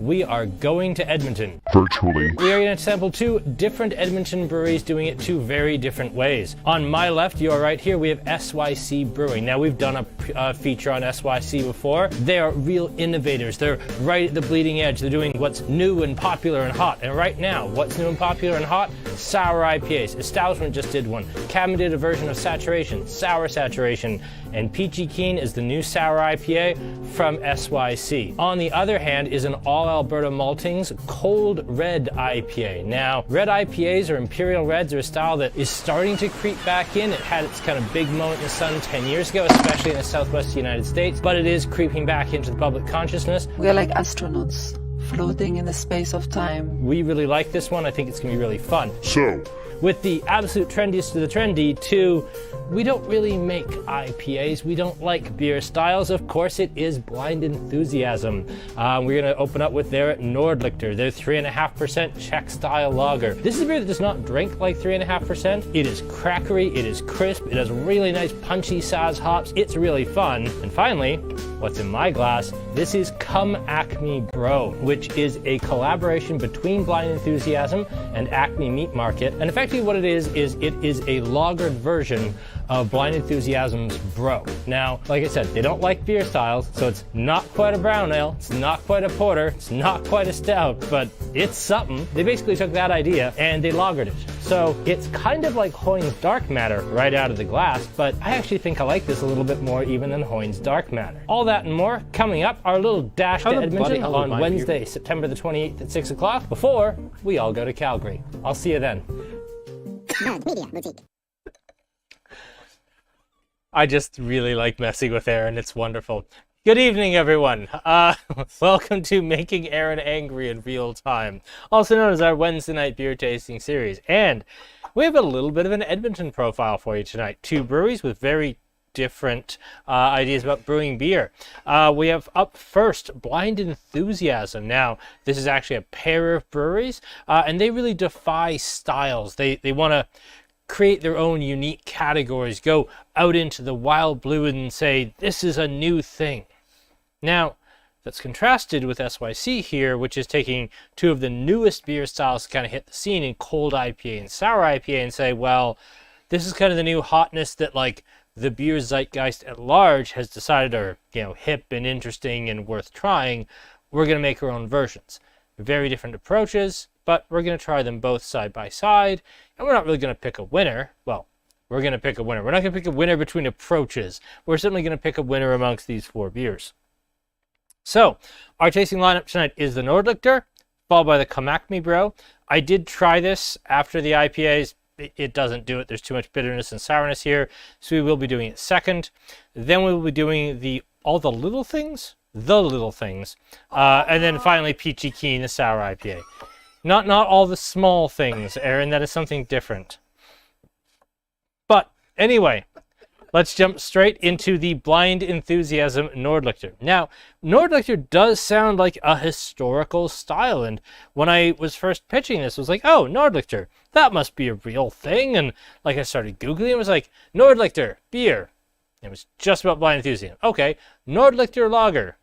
we are going to Edmonton. Virtually. We are going to sample 2 different Edmonton breweries doing it 2 very different ways. On my left, you're right here, we have SYC Brewing. Now, we've done a feature on SYC before. They are real innovators. They're right at the bleeding edge. They're doing what's new and popular and hot. And right now, what's new and popular and hot? Sour IPAs. Establishment just did one. Cabin did a version of Saturation, Sour Saturation. And Peachy Keen is the new sour IPA from SYC. On the other hand is an all Alberta maltings cold red IPA. Now, red IPAs or imperial reds are a style that is starting to creep back in. It had its kind of big moment in the sun 10 years ago, especially in the southwest United States, but it is creeping back into the public consciousness. We are like astronauts floating in the space of time. We really like this one. I think it's gonna be really fun. So, with the absolute trendiest to the trendy to we don't really make IPAs. We don't like beer styles. Of course, it is Blind Enthusiasm. We're going to open up with their Nordlichter, their 3.5% Czech style lager. This is a beer that does not drink like 3.5%. It is crackery, it is crisp, it has really nice punchy Saz hops. It's really fun. And finally, what's in my glass? This is ACME Brew, which is a collaboration between Blind Enthusiasm and ACME Meat Market. And effectively what it is it is a lagered version of Blind Enthusiasm's Brew. Now, like I said, they don't like beer styles, so it's not quite a brown ale, it's not quite a porter, it's not quite a stout, but it's something. They basically took that idea and they lagered it. So it's kind of like Hoyne's Dark Matter right out of the glass, but I actually think I like this a little bit more even than Hoyne's Dark Matter. All that and more coming up, our little dash to Edmonton on Wednesday, September the 28th at 6 o'clock before we all go to Calgary. I'll see you then. I just really like messing with Aaron. It's wonderful. Good evening, everyone. Welcome to Making Aaron Angry in Real Time, also known as our Wednesday night beer tasting series. And we have a little bit of an Edmonton profile for you tonight. 2 breweries with very different ideas about brewing beer. We have up first Blind Enthusiasm. Now, this is actually a pair of breweries, and they really defy styles. They want to create their own unique categories, go out into the wild blue and say, this is a new thing. Now, that's contrasted with SYC here, which is taking 2 of the newest beer styles to kind of hit the scene in cold IPA and sour IPA and say, well, this is kind of the new hotness that like the beer zeitgeist at large has decided are, you know, hip and interesting and worth trying. We're going to make our own versions. Very different approaches, but we're going to try them both side by side, and we're not really going to pick a winner. Well, we're going to pick a winner. We're not going to pick a winner between approaches. We're certainly going to pick a winner amongst these 4 beers. So, our tasting lineup tonight is the Nordlichter, followed by the ACME Brew. I did try this after the IPAs. It doesn't do it. There's too much bitterness and sourness here, so we will be doing it second. Then we will be doing all the little things, and then finally Peachy Keen, the sour IPA. Not all the small things, Aaron. That is something different. But anyway, let's jump straight into the Blind Enthusiasm Nordlichter. Now, Nordlichter does sound like a historical style, and when I was first pitching this, I was like, oh, Nordlichter, that must be a real thing. And like I started Googling, it was like, Nordlichter, beer. It was just about Blind Enthusiasm. Okay, Nordlichter Lager,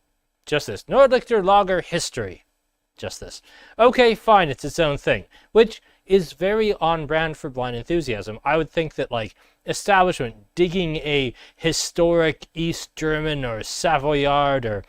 just this. Nordlichter Lager history. Just this. Okay, fine, it's its own thing, which is very on brand for Blind Enthusiasm. I would think that like Establishment digging a historic East German or Savoyard or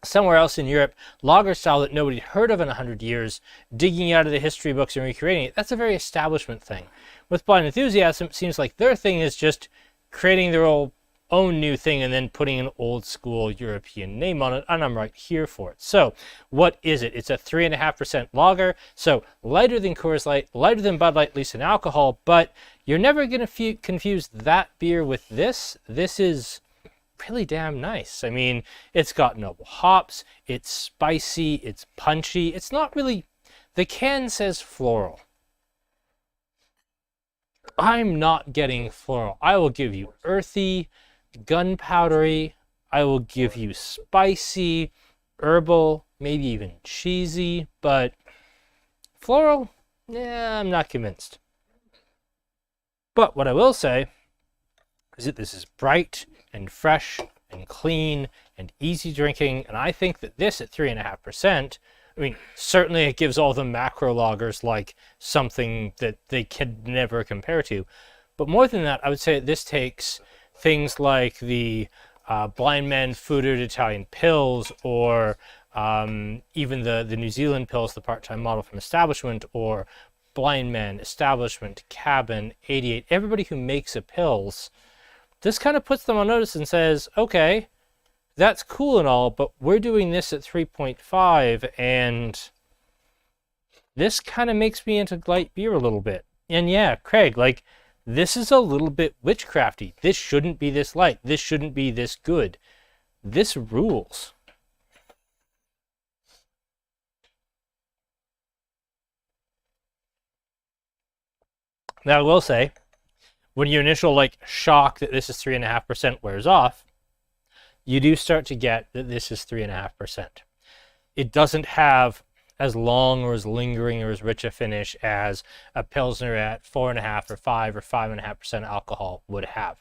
somewhere else in Europe lager style that nobody heard of in 100 years, digging out of the history books and recreating it, that's a very Establishment thing. With Blind Enthusiasm, it seems like their thing is just creating their own new thing and then putting an old school European name on it, and I'm right here for it. So what is it? It's a 3.5% lager, so lighter than Coors Light, lighter than Bud Light, at least in alcohol, but you're never going to confuse that beer with this. This is really damn nice. I mean, it's got noble hops, it's spicy, it's punchy, it's not really, the can says floral. I'm not getting floral. I will give you earthy, gunpowdery, I will give you spicy, herbal, maybe even cheesy, but floral, yeah, I'm not convinced. But what I will say is that this is bright and fresh and clean and easy drinking. And I think that this at 3.5%, I mean, certainly it gives all the macro lagers like something that they could never compare to. But more than that, I would say this takes things like the Blind Men Fooded Italian Pills, or even the New Zealand Pills, the part-time model from Establishment, or Blind Men, Establishment, Cabin, 88, everybody who makes a pills, this kind of puts them on notice and says, okay, that's cool and all, but we're doing this at 3.5, and this kind of makes me into light beer a little bit. And yeah, Craig, like, this is a little bit witchcrafty. This shouldn't be this light. This shouldn't be this good. This rules. Now, I will say, when your initial like shock that this is 3.5% wears off, you do start to get that this is 3.5%. It doesn't have as long or as lingering or as rich a finish as a Pilsner at 4.5 or 5 or 5.5% alcohol would have.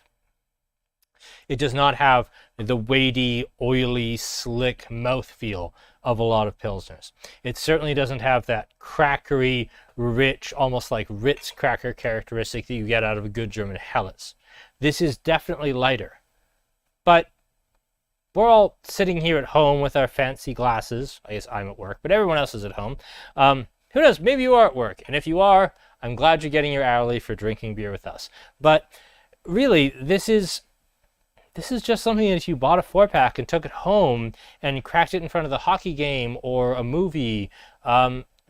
It does not have the weighty, oily, slick mouthfeel of a lot of Pilsners. It certainly doesn't have that crackery, rich, almost like Ritz cracker characteristic that you get out of a good German Helles. This is definitely lighter. But we're all sitting here at home with our fancy glasses. I guess I'm at work, but everyone else is at home. Who knows? Maybe you are at work. And if you are, I'm glad you're getting your hourly for drinking beer with us. But really, this is just something that if you bought a 4-pack and took it home and cracked it in front of the hockey game or a movie,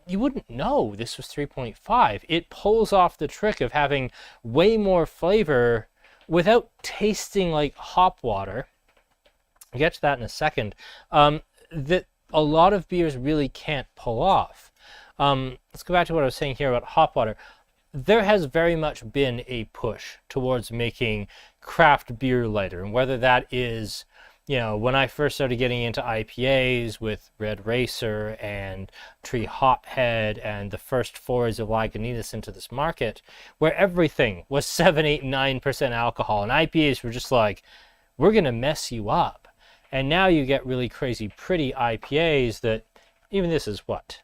you wouldn't know this was 3.5. It pulls off the trick of having way more flavor without tasting like hop water. I'll get to that in a second. That a lot of beers really can't pull off. Let's go back to what I was saying here about hop water. There has very much been a push towards making craft beer lighter, and whether that is, you know, when I first started getting into IPAs with Red Racer and Tree Hophead and the first forays of Lagunitas into this market, where everything was 7, 8, 9% alcohol, and IPAs were just like, we're gonna mess you up. And now you get really crazy pretty IPAs that, even this is what?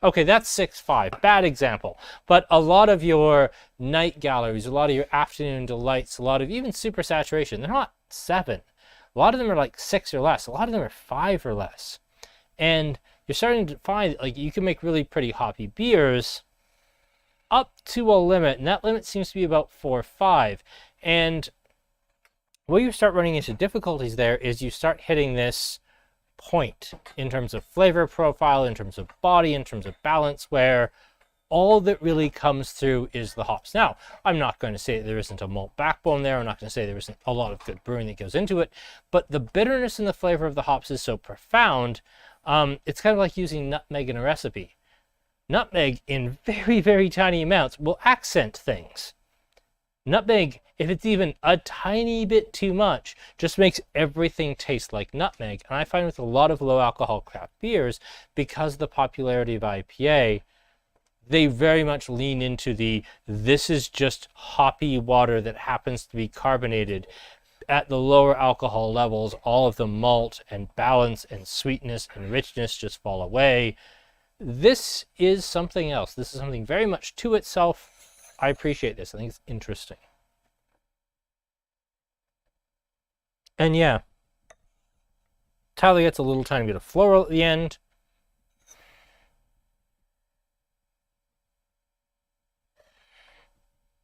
Okay, that's 6.5, bad example. But a lot of your night galleries, a lot of your afternoon delights, a lot of even super saturation, they're not 7. A lot of them are like 6 or less. A lot of them are 5 or less. And you're starting to find like you can make really pretty hoppy beers up to a limit, and that limit seems to be about 4 or 5. And where you start running into difficulties there is you start hitting this point in terms of flavor profile, in terms of body, in terms of balance, where all that really comes through is the hops. Now, I'm not going to say there isn't a malt backbone there. I'm not going to say there isn't a lot of good brewing that goes into it, but the bitterness and the flavor of the hops is so profound. It's kind of like using nutmeg in a recipe. Nutmeg in very, very tiny amounts will accent things. Nutmeg, if it's even a tiny bit too much, just makes everything taste like nutmeg. And I find with a lot of low alcohol craft beers, because of the popularity of IPA, they very much lean into this is just hoppy water that happens to be carbonated. At the lower alcohol levels, all of the malt and balance and sweetness and richness just fall away. This is something else. This is something very much to itself. I appreciate this. I think it's interesting. And yeah, Tyler gets a little tiny bit of floral at the end.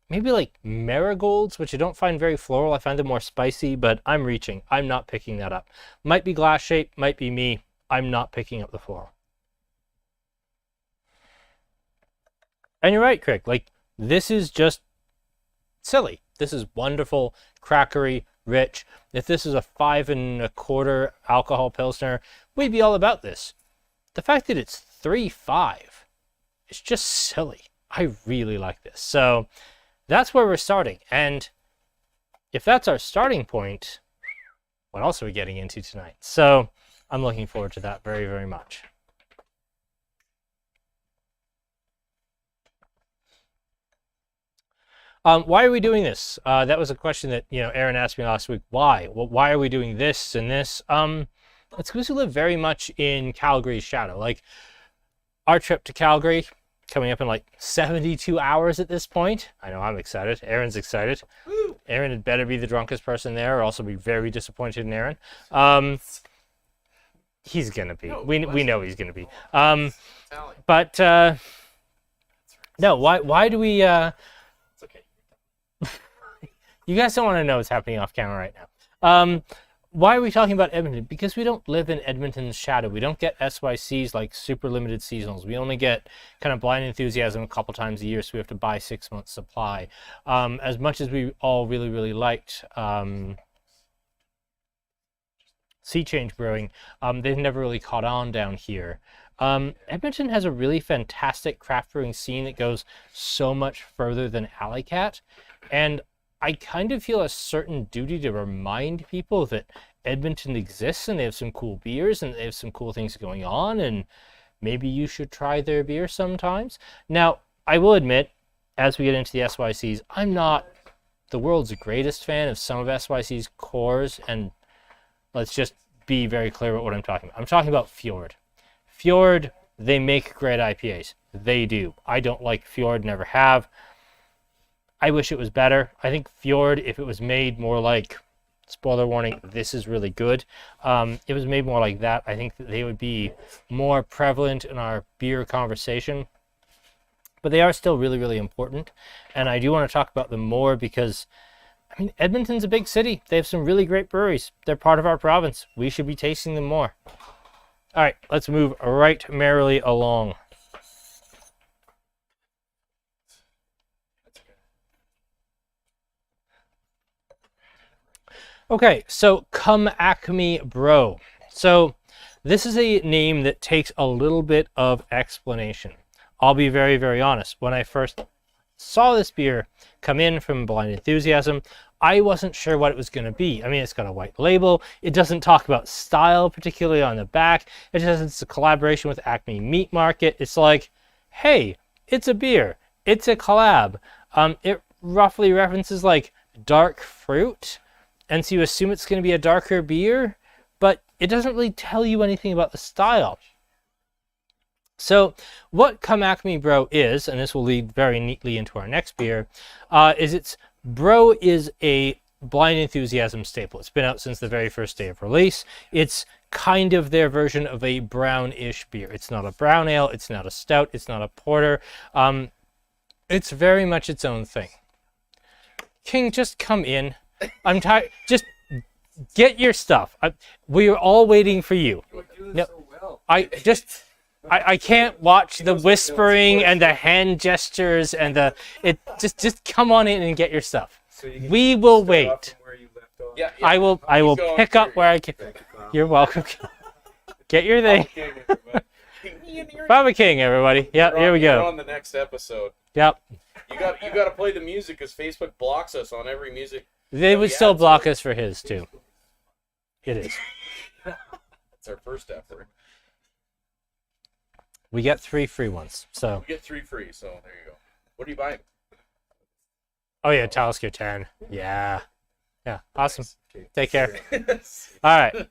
Maybe like marigolds, which I don't find very floral. I find them more spicy, but I'm reaching. I'm not picking that up. Might be glass shape, might be me. I'm not picking up the floral. And you're right, Craig. Like, this is just silly. This is wonderful, crackery, rich. If this is a 5 1/4 alcohol Pilsner, we'd be all about this. The fact that it's 3.5 is just silly. I really like this. So that's where we're starting. And if that's our starting point, what else are we getting into tonight? So I'm looking forward to that very, very much. Why are we doing this? That was a question that, Aaron asked me last week. Why? Well, why are we doing this and this? It's because we live very much in Calgary's shadow. Like, our trip to Calgary, coming up in like 72 hours at this point. I know, I'm excited. Aaron's excited. Woo! Aaron had better be the drunkest person there or also be very disappointed in Aaron. He's going to be. No, we know he's going to be. But, no, why do we... It's okay. You guys don't want to know what's happening off camera right now. Why are we talking about Edmonton? Because we don't live in Edmonton's shadow. We don't get SYCs like super limited seasonals. We only get kind of blind enthusiasm a couple times a year, so we have to buy 6 months supply. As much as we all really, really liked Sea Change Brewing, they've never really caught on down here. Edmonton has a really fantastic craft brewing scene that goes so much further than Alley Cat, and I kind of feel a certain duty to remind people that Edmonton exists and they have some cool beers and they have some cool things going on, and maybe you should try their beer sometimes. Now, I will admit, as we get into the SYCs, I'm not the world's greatest fan of some of SYC's cores, and let's just be very clear about what I'm talking about. I'm talking about Fjord. Fjord, they make great IPAs. They do. I don't like Fjord, never have. I wish it was better. I think Fjord, if it was made more like, spoiler warning, this is really good. It was made more like that. I think that they would be more prevalent in our beer conversation. But they are still really, really important. And I do want to talk about them more because, I mean, Edmonton's a big city. They have some really great breweries. They're part of our province. We should be tasting them more. All right, let's move right merrily along. Okay, so come ACME Bro. So this is a name that takes a little bit of explanation. I'll be very, very honest. When I first saw this beer come in from Blind Enthusiasm, I wasn't sure what it was going to be. I mean, it's got a white label. It doesn't talk about style, particularly on the back. It just says it's a collaboration with Acme Meat Market. It's like, hey, it's a beer. It's a collab. It roughly references like dark fruit. And so you assume it's going to be a darker beer, but it doesn't really tell you anything about the style. So what Come Acme Bro is, and this will lead very neatly into our next beer, is Bro is a Blind Enthusiasm staple. It's been out since the very first day of release. It's kind of their version of a brownish beer. It's not a brown ale, it's not a stout, it's not a porter. It's very much its own thing. King, just come in. I'm tired. Just get your stuff. We are all waiting for you. No, so well. I can't watch the whispering and the hand gestures and just come on in and get your stuff. So we will wait. Yeah, I will pick up where I can. You're welcome. Get your thing. Baba King, everybody. Yep, here we go. We're on the next episode. Yep. You got to play the music because Facebook blocks us on every music. They would still block us for his too. It is. That's our first effort. We get 3 free ones, so. We get 3 free, so there you go. What are you buying? Oh yeah, Talisker 10. Yeah. Yeah, awesome. Take care. All right.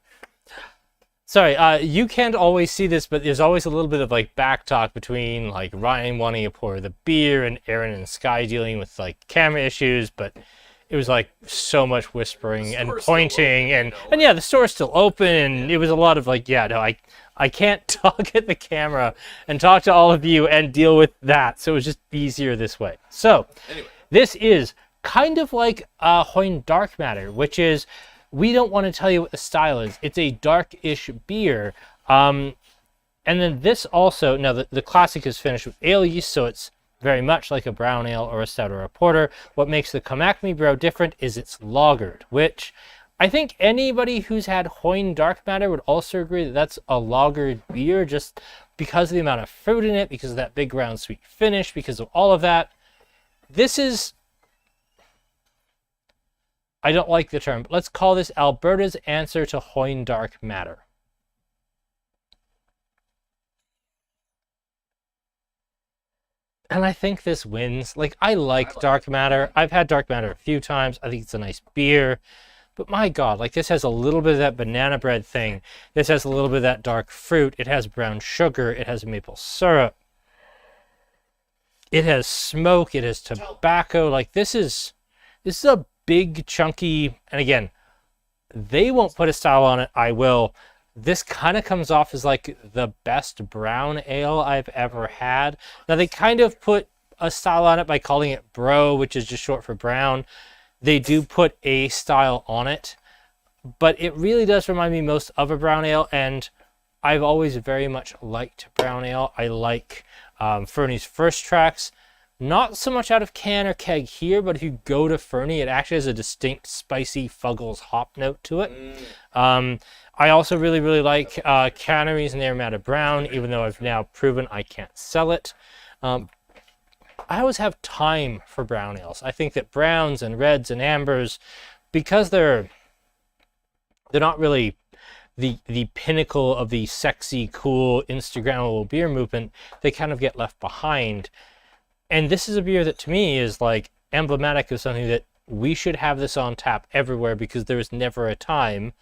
Sorry, you can't always see this, but there's always a little bit of like back talk between like Ryan wanting to pour the beer and Aaron and Sky dealing with like camera issues, but it was like so much whispering and pointing and yeah, the store's still open and it was a lot of like, yeah, no, I can't talk at the camera and talk to all of you and deal with that. So it was just easier this way. So anyway, this is kind of like Hoyne Dark Matter, which is, we don't want to tell you what the style is. It's a dark-ish beer. And then this also, now the classic is finished with ale yeast, so it's very much like a brown ale or a stout or a porter. What makes the Come Acme Bro different is it's lagered, which I think anybody who's had Hoyne Dark Matter would also agree that that's a lagered beer just because of the amount of fruit in it, because of that big round sweet finish, because of all of that. This is, I don't like the term, but let's call this Alberta's answer to Hoyne Dark Matter. And I think this wins. Like, I like dark matter. I've had dark matter a few times. I think it's a nice beer. But my God, like, this has a little bit of that banana bread thing. This has a little bit of that dark fruit. It has brown sugar. It has maple syrup. It has smoke. It has tobacco. Like, this is a big, chunky, and again, they won't put a style on it. I will. This kind of comes off as like the best brown ale I've ever had. Now, they kind of put a style on it by calling it bro, which is just short for brown. They do put a style on it, but it really does remind me most of a brown ale, and I've always very much liked brown ale. I like Fernie's First Tracks. Not so much out of can or keg here, but if you go to Fernie, it actually has a distinct spicy Fuggles hop note to it. I also really, really like Cannery's Naramata Brown, even though I've now proven I can't sell it. I always have time for brown ales. I think that browns and reds and ambers, because they're not really the pinnacle of the sexy, cool, Instagrammable beer movement, they kind of get left behind. And this is a beer that to me is like emblematic of something that we should have this on tap everywhere, because there is never a time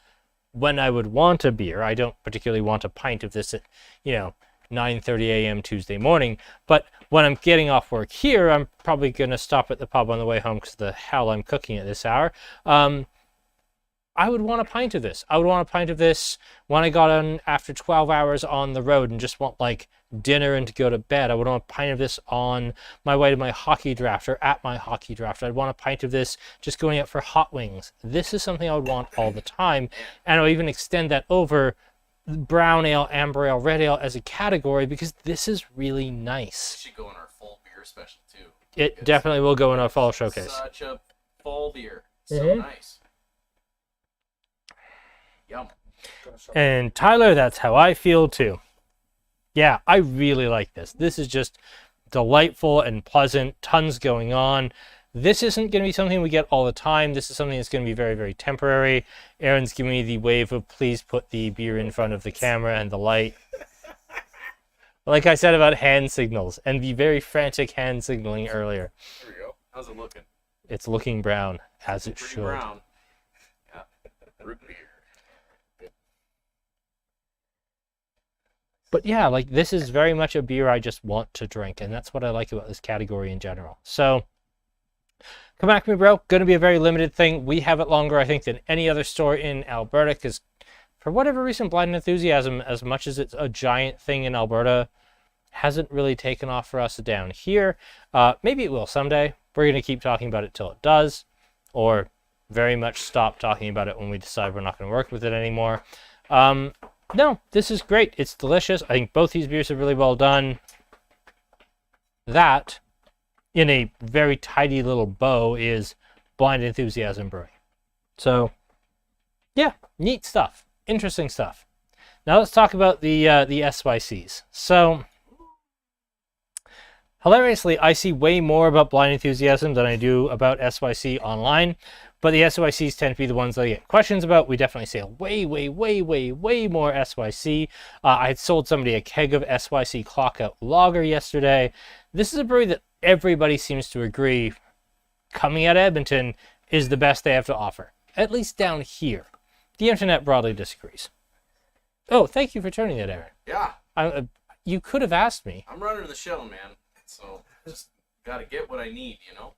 when I would want a beer. I don't particularly want a pint of this at, 9:30 a.m. Tuesday morning. But when I'm getting off work here, I'm probably going to stop at the pub on the way home because the hell I'm cooking at this hour. I would want a pint of this. I would want a pint of this when I got on after 12 hours on the road and just want like dinner and to go to bed. I would want a pint of this on my way to my hockey draft or at my hockey draft. I'd want a pint of this just going out for hot wings. This is something I would want all the time. And I'll even extend that over brown ale, amber ale, red ale as a category, because this is really nice. It should go in our fall beer special too. It definitely will go in our fall showcase. Such a fall beer. So nice. Yum. And Tyler, that's how I feel too. Yeah, I really like this. This is just delightful and pleasant. Tons going on. This isn't going to be something we get all the time. This is something that's going to be very, very temporary. Aaron's giving me the wave of please put the beer in front of the camera and the light. Like I said about hand signals and the very frantic hand signaling earlier. There we go. How's it looking? It's looking brown, as it Pretty should. brown. Yeah. Root beer. But yeah, like this is very much a beer I just want to drink, and that's what I like about this category in general. So, come back to me, bro. Going to be a very limited thing. We have it longer, I think, than any other store in Alberta, because for whatever reason, Blind Enthusiasm, as much as it's a giant thing in Alberta, hasn't really taken off for us down here. Maybe it will someday. We're going to keep talking about it till it does, or very much stop talking about it when we decide we're not going to work with it anymore. No, this is great. It's delicious. I think both these beers are really well done. That, in a very tidy little bow, is Blind Enthusiasm Brewing. So, yeah, neat stuff. Interesting stuff. Now let's talk about the SYCs. So, hilariously, I see way more about Blind Enthusiasm than I do about SYC online. But the SYCs tend to be the ones that I get questions about. We definitely sell way more SYC. I had sold somebody a keg of SYC Clockout Lager yesterday. This is a brewery that everybody seems to agree, coming out of Edmonton, is the best they have to offer. At least down here. The internet broadly disagrees. Oh, thank you for turning that, Aaron. Yeah. You could have asked me. I'm running the show, man. So just gotta get what I need, you know?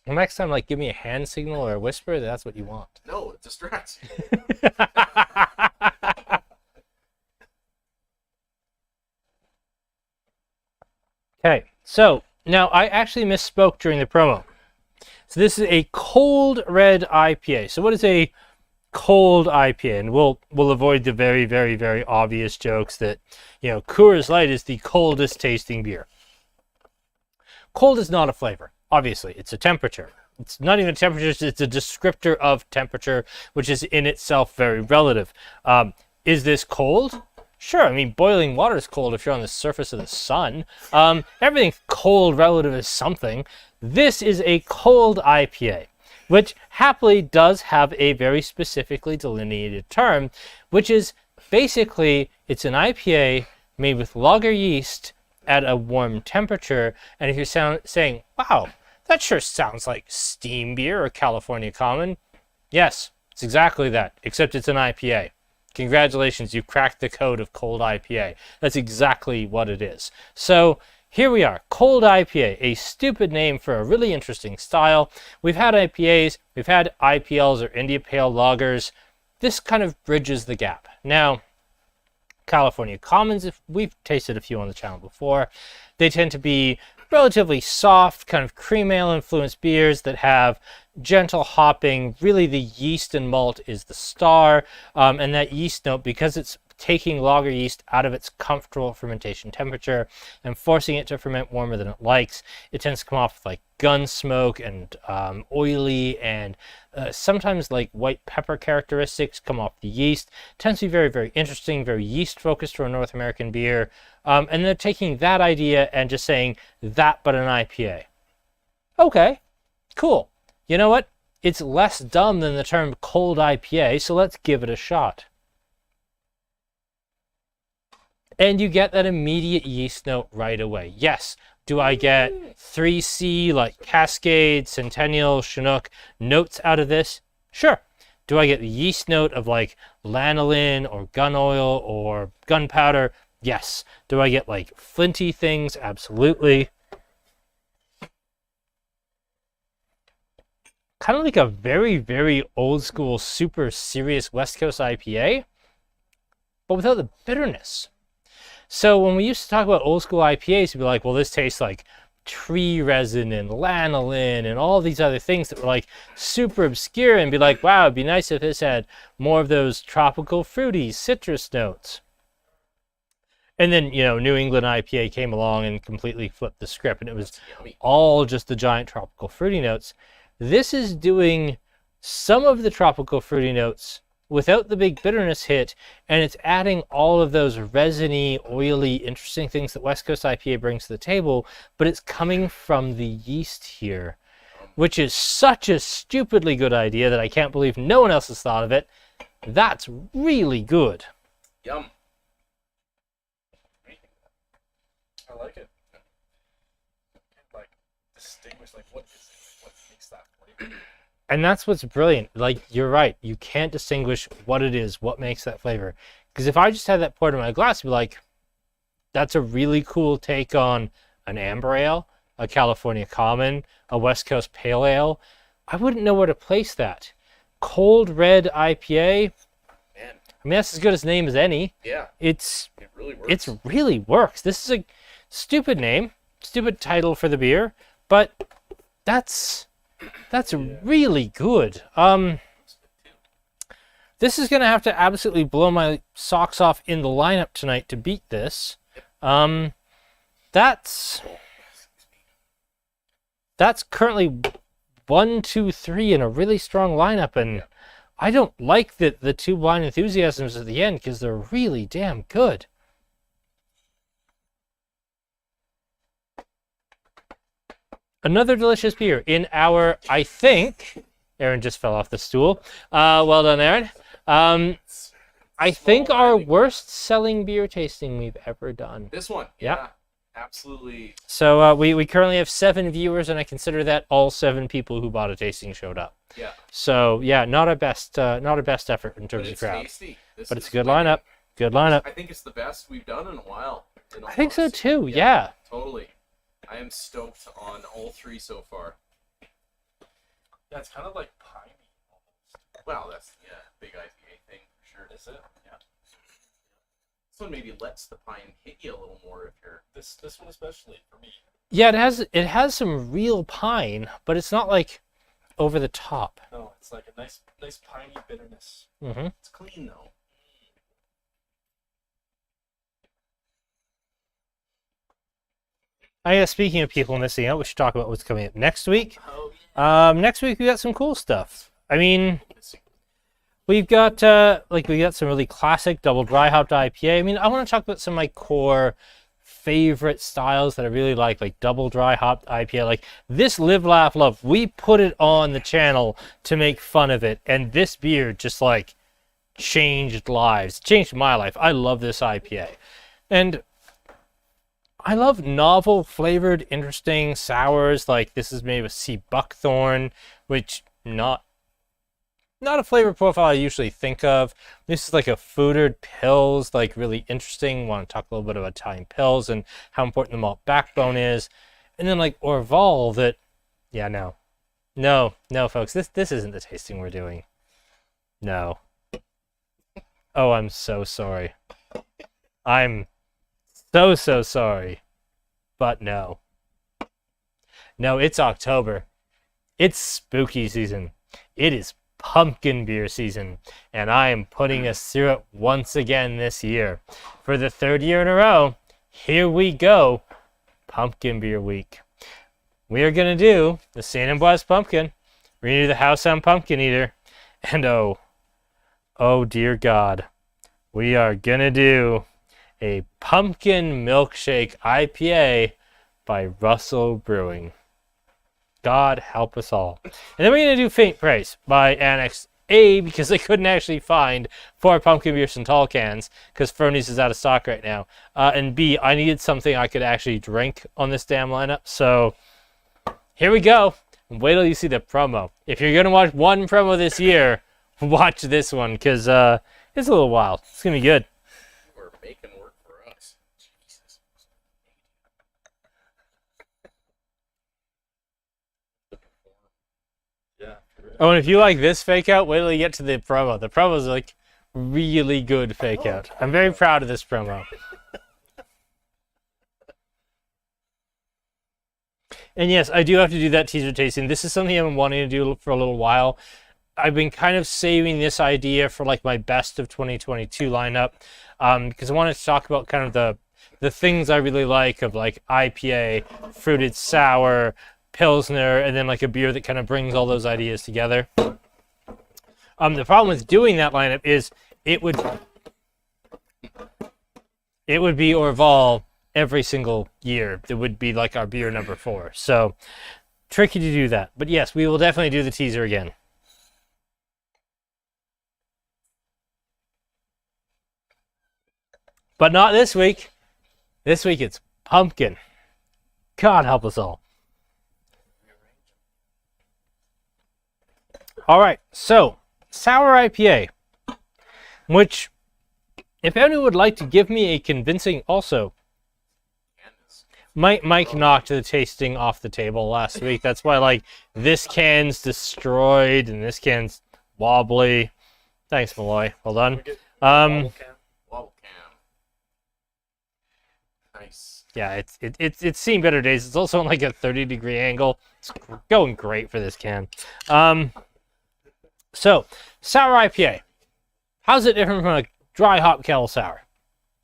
Well, next time, like, give me a hand signal or a whisper. That's what you want. No, it distracts you. Okay, so now I actually misspoke during the promo. So this is a cold red IPA. So what is a cold IPA? And we'll avoid the very, very, very obvious jokes that, Coors Light is the coldest tasting beer. Cold is not a flavor. Obviously, it's a temperature. It's not even a temperature, it's a descriptor of temperature, which is in itself very relative. Is this cold? Sure, I mean, boiling water is cold if you're on the surface of the sun. Everything's cold relative to something. This is a cold IPA, which happily does have a very specifically delineated term, which is Basically, it's an IPA made with lager yeast at a warm temperature. And if you're saying, wow, that sure sounds like steam beer or California Common. Yes, it's exactly that, except it's an IPA. Congratulations, you cracked the code of cold IPA. That's exactly what it is. So here we are, cold IPA, a stupid name for a really interesting style. We've had IPAs, we've had IPLs or India Pale Lagers. This kind of bridges the gap. Now, California Commons, if we've tasted a few on the channel before, they tend to be relatively soft, kind of cream ale influenced beers that have gentle hopping. Really, the yeast and malt is the star, and that yeast note, because it's taking lager yeast out of its comfortable fermentation temperature and forcing it to ferment warmer than it likes, it tends to come off like gun smoke and oily, and sometimes like white pepper characteristics come off the yeast. It tends to be very, very interesting, very yeast focused for a North American beer. And they're taking that idea and just saying that, but an IPA. Okay, cool. You know what? It's less dumb than the term cold IPA, so let's give it a shot. And you get that immediate yeast note right away. Yes. Do I get 3C like Cascade, Centennial, Chinook notes out of this? Sure. Do I get the yeast note of like lanolin or gun oil or gunpowder? Yes. Do I get like flinty things? Absolutely. Kind of like a very, very old school, super serious West Coast IPA, but without the bitterness. So when we used to talk about old school IPAs, we'd be like, well, this tastes like tree resin and lanolin and all these other things that were like super obscure, and be like, wow, it'd be nice if this had more of those tropical fruity citrus notes. And then, you know, New England IPA came along and completely flipped the script, and it was all just the giant tropical fruity notes. This is doing some of the tropical fruity notes without the big bitterness hit, and it's adding all of those resiny, oily, interesting things that West Coast IPA brings to the table, but it's coming from the yeast here, which is such a stupidly good idea that I can't believe no one else has thought of it. That's really good. Yum. I like it. Like, distinguish, like, what makes that flavor? And that's what's brilliant. Like, you're right. You can't distinguish what it is, what makes that flavor. Because if I just had that poured in my glass, I'd be like, that's a really cool take on an amber ale, a California Common, a West Coast Pale Ale. I wouldn't know where to place that. Cold red IPA. Man. I mean, that's as good a name as any. Yeah. It really works. It really works. This is a stupid name, stupid title for the beer, but that's really good. This is gonna have to absolutely blow my socks off in the lineup tonight to beat this. That's currently 1, 2, 3 in a really strong lineup, and I don't like the two Blind Enthusiasms at the end because they're really damn good. Another delicious beer in our, I think, Aaron just fell off the stool. Well done, Aaron. I think our worst selling beer tasting we've ever done. This one. Yeah. Yeah. Absolutely. So we currently have 7 viewers, and I consider that all 7 people who bought a tasting showed up. Yeah. So yeah, not our best effort in terms of crowd. Tasty. But it's a good lineup. Good lineup. I think it's the best we've done in a while. I think so too. Yeah. Totally. I am stoked on all 3 so far. Yeah, it's kind of like piney almost. Well, that's big IPA thing for sure. Is it? Yeah. This one maybe lets the pine hit you a little more if you're. This one especially for me. Yeah, it has some real pine, but it's not like over the top. No, it's like a nice piney bitterness. Mm-hmm. It's clean though. I guess speaking of people missing out, we should talk about what's coming up next week. Oh yeah. Next week we got some cool stuff. I mean, we've got some really classic double dry hopped IPA. I mean, I want to talk about some of my core favorite styles that I really like double dry hopped IPA. Like this Live Laugh Love, we put it on the channel to make fun of it, and this beer just changed lives. It changed my life. I love this IPA. And I love novel flavored, interesting sours. Like this is made with sea buckthorn, which not a flavor profile I usually think of. This is like a fruited pills, like really interesting. Want to talk a little bit about Italian pills and how important the malt backbone is. And then like Orval that, yeah, no, folks, this isn't the tasting we're doing. No. Oh, I'm so sorry. I'm so sorry. But no. No, it's October. It's spooky season. It is pumpkin beer season, and I am putting us through it once again this year. For the third year in a row, here we go. Pumpkin Beer Week. We are going to do the Saint Ambroise Pumpkin. We're going to do the House on Pumpkin Eater. And oh dear God, we are going to do a Pumpkin Milkshake IPA by Russell Brewing. God help us all. And then we're going to do Faint Praise by Annex A, because they couldn't actually find 4 pumpkin beers in tall cans, because Fernie's is out of stock right now. And B, I needed something I could actually drink on this damn lineup. So here we go. Wait till you see the promo. If you're going to watch one promo this year, watch this one, because it's a little wild. It's going to be good. We're making work for us. Jesus. Yeah. Oh, and if you like this fake out, wait till you get to the promo. The promo's like really good fake out. I'm very proud of this promo. And yes, I do have to do that teaser tasting. This is something I've been wanting to do for a little while. I've been kind of saving this idea for like my best of 2022 lineup, because I wanted to talk about kind of the things I really like of like IPA, fruited sour, Pilsner, and then like a beer that kind of brings all those ideas together. The problem with doing that lineup is it would be Orval every single year. It would be like our beer number 4. So tricky to do that. But yes, we will definitely do the teaser again. But not this week. This week it's pumpkin. God help us all. All right, so sour IPA, which if anyone would like to give me a convincing, also, Mike knocked the tasting off the table last week. That's why like this can's destroyed and this can's wobbly. Thanks, Malloy. Well done. Wobble cam. Nice. Yeah, it's seen better days. It's also on like a 30-degree angle. It's going great for this can. So, sour IPA. How's it different from a dry hop kettle sour?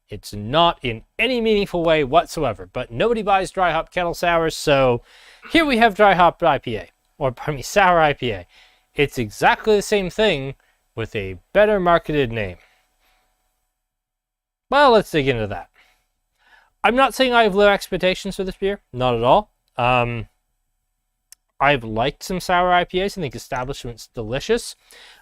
It's not in any meaningful way whatsoever, but nobody buys dry hop kettle sours, so here we have dry hop IPA, or pardon me, sour IPA. It's exactly the same thing with a better marketed name. Well, let's dig into that. I'm not saying I have low expectations for this beer, not at all. I've liked some sour IPAs. I think Establishment's delicious.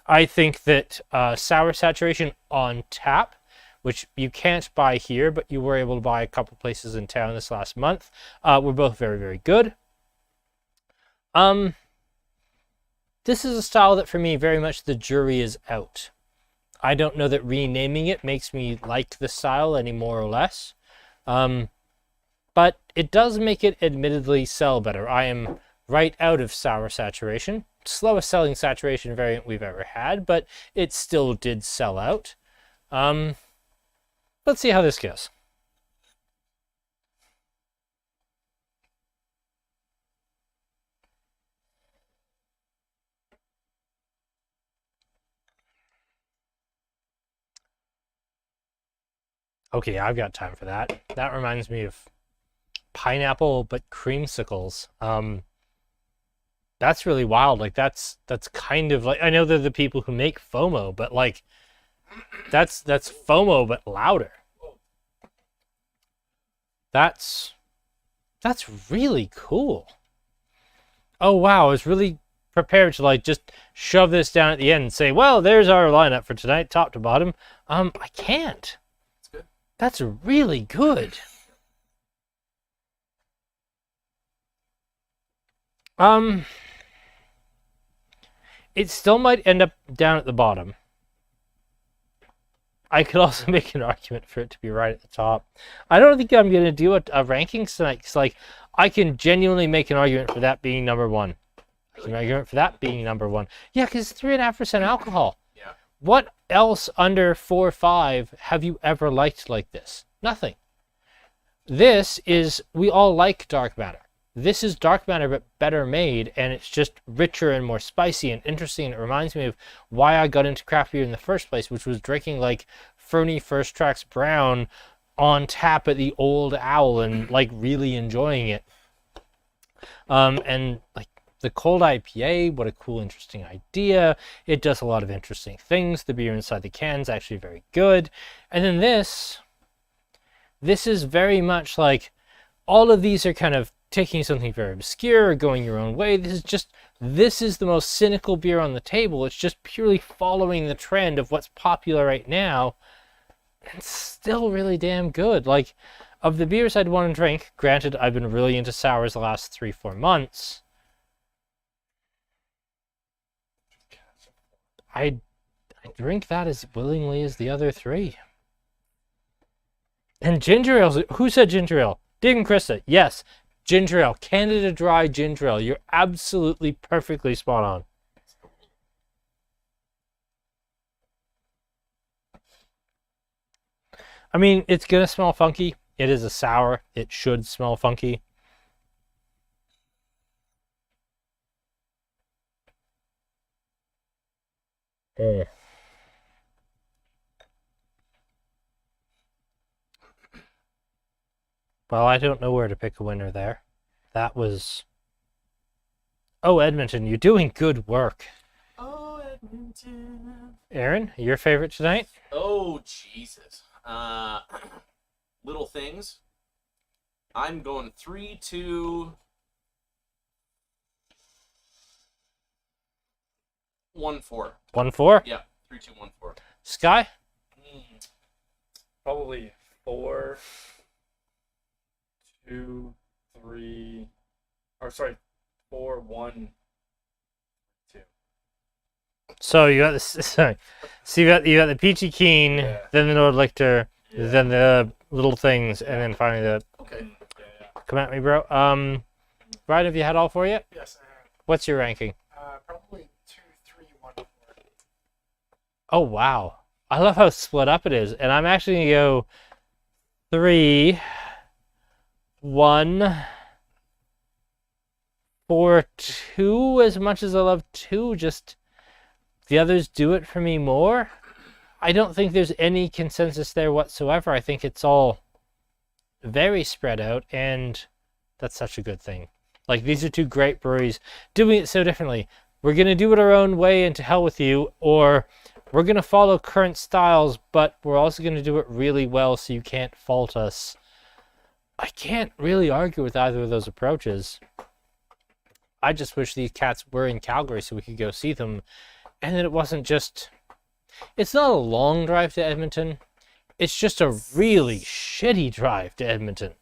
I think that sour saturation on tap, which you can't buy here, but you were able to buy a couple places in town this last month, were both very, very good. This is a style that for me, very much the jury is out. I don't know that renaming it makes me like the style any more or less. But it does make it admittedly sell better. I am right out of sour saturation. Slowest selling saturation variant we've ever had, but it still did sell out. Let's see how this goes. Okay, I've got time for that. That reminds me of pineapple, but creamsicles. That's really wild. Like that's kind of like, I know they're the people who make FOMO, but like that's FOMO but louder. That's really cool. Oh wow, I was really prepared to like just shove this down at the end and say, well, there's our lineup for tonight, top to bottom. I can't. That's good. That's really good. It still might end up down at the bottom. I could also make an argument for it to be right at the top. I don't think I'm going to do a rankings tonight, because like, I can genuinely make an argument for that being number one. I can make an argument for that being number one. Yeah, because it's 3.5% alcohol. Yeah. What else under 4 or 5 have you ever liked like this? Nothing. This is, we all like dark matter. This is dark matter, but better made, and it's just richer and more spicy and interesting. It reminds me of why I got into craft beer in the first place, which was drinking like Fernie First Tracks Brown on tap at the Old Owl and like really enjoying it. And like the cold IPA, what a cool, interesting idea. It does a lot of interesting things. The beer inside the can is actually very good. And then this is very much like, all of these are kind of taking something very obscure or going your own way. This is the most cynical beer on the table. It's just purely following the trend of what's popular right now. It's still really damn good. Like, of the beers I'd want to drink, granted, I've been really into sours the last 3-4 months. I drink that as willingly as the other 3. And ginger ale, who said ginger ale? Dig and Krista, yes. Ginger ale, Canada Dry ginger ale. You're absolutely perfectly spot on. I mean, it's going to smell funky. It is a sour. It should smell funky. Well, I don't know where to pick a winner there. That was... Oh, Edmonton, you're doing good work. Oh, Edmonton. Aaron, your favorite tonight? Oh, Jesus. Little things. I'm going 3, 2, 1, 4. 1-4? Yeah, 3, 2, 1, 4. Sky? Probably 4, 2, 3, or sorry, 4, 1, 2. So you got this. Sorry. So you got the Peachy Keen, Yeah. then the Nordlichter, Yeah. then the little things, and then finally the. Okay. Yeah. Come at me, bro. Ryan, have you had all 4 yet? Yes. What's your ranking? Probably 2, 3, 1, 4. Oh wow! I love how split up it is, and I'm actually gonna go 3, 1, 4, 2. As much as I love 2, just the others do it for me more. I don't think there's any consensus there whatsoever. I think it's all very spread out, and that's such a good thing. Like, these are 2 great breweries doing it so differently. We're going to do it our own way and to hell with you, or we're going to follow current styles, but we're also going to do it really well so you can't fault us. I can't really argue with either of those approaches. I just wish these cats were in Calgary so we could go see them, and that it wasn't just... It's not a long drive to Edmonton. It's just a really shitty drive to Edmonton.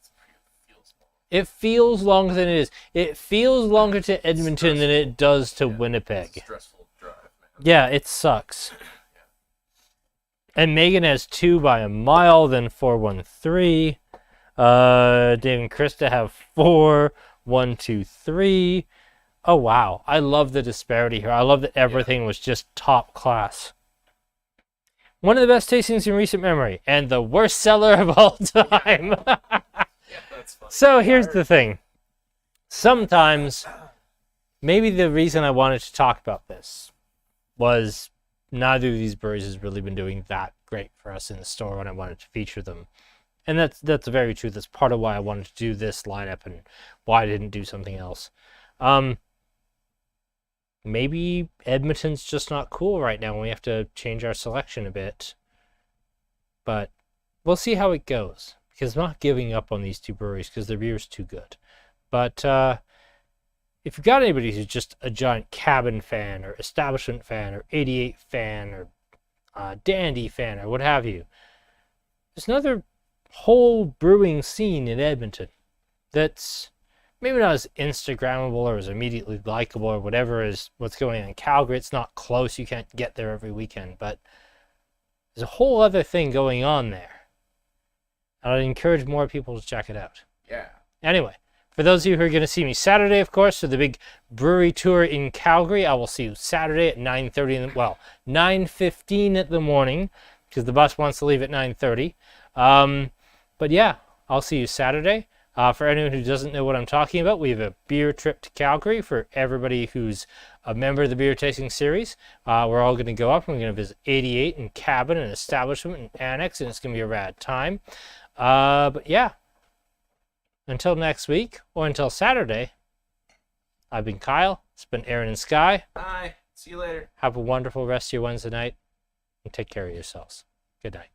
It feels longer than it is. It feels longer to Edmonton than it does to Winnipeg. It's a stressful drive, man. Yeah, it sucks. And Megan has 2 by a mile, then 413. Dave and Krista have 4, 1, 2, 3. Oh wow, I love the disparity here. I love that everything was just top class. One of the best tastings in recent memory, and the worst seller of all time. Yeah, that's fun. So here's the thing. Sometimes, maybe the reason I wanted to talk about this was neither of these breweries has really been doing that great for us in the store when I wanted to feature them. And that's very true. That's part of why I wanted to do this lineup and why I didn't do something else. Maybe Edmonton's just not cool right now and we have to change our selection a bit. But we'll see how it goes. Because I'm not giving up on these 2 breweries because their beer is too good. But if you've got anybody who's just a giant cabin fan or establishment fan or 88 fan or dandy fan or what have you, there's another whole brewing scene in Edmonton that's maybe not as Instagrammable or as immediately likable or whatever as what's going on in Calgary. It's not close. You can't get there every weekend, but there's a whole other thing going on there. And I'd encourage more people to check it out. Yeah. Anyway, for those of you who are going to see me Saturday, of course, for the big brewery tour in Calgary, I will see you Saturday at 9:30, well, 9:15 in the morning, because the bus wants to leave at 9:30. But yeah, I'll see you Saturday. For anyone who doesn't know what I'm talking about, we have a beer trip to Calgary for everybody who's a member of the beer tasting series. We're all going to go up and we're going to visit 88 and cabin and establishment and annex, and it's going to be a rad time. But yeah, until next week or until Saturday, I've been Kyle. It's been Aaron and Sky. Bye. See you later. Have a wonderful rest of your Wednesday night and take care of yourselves. Good night.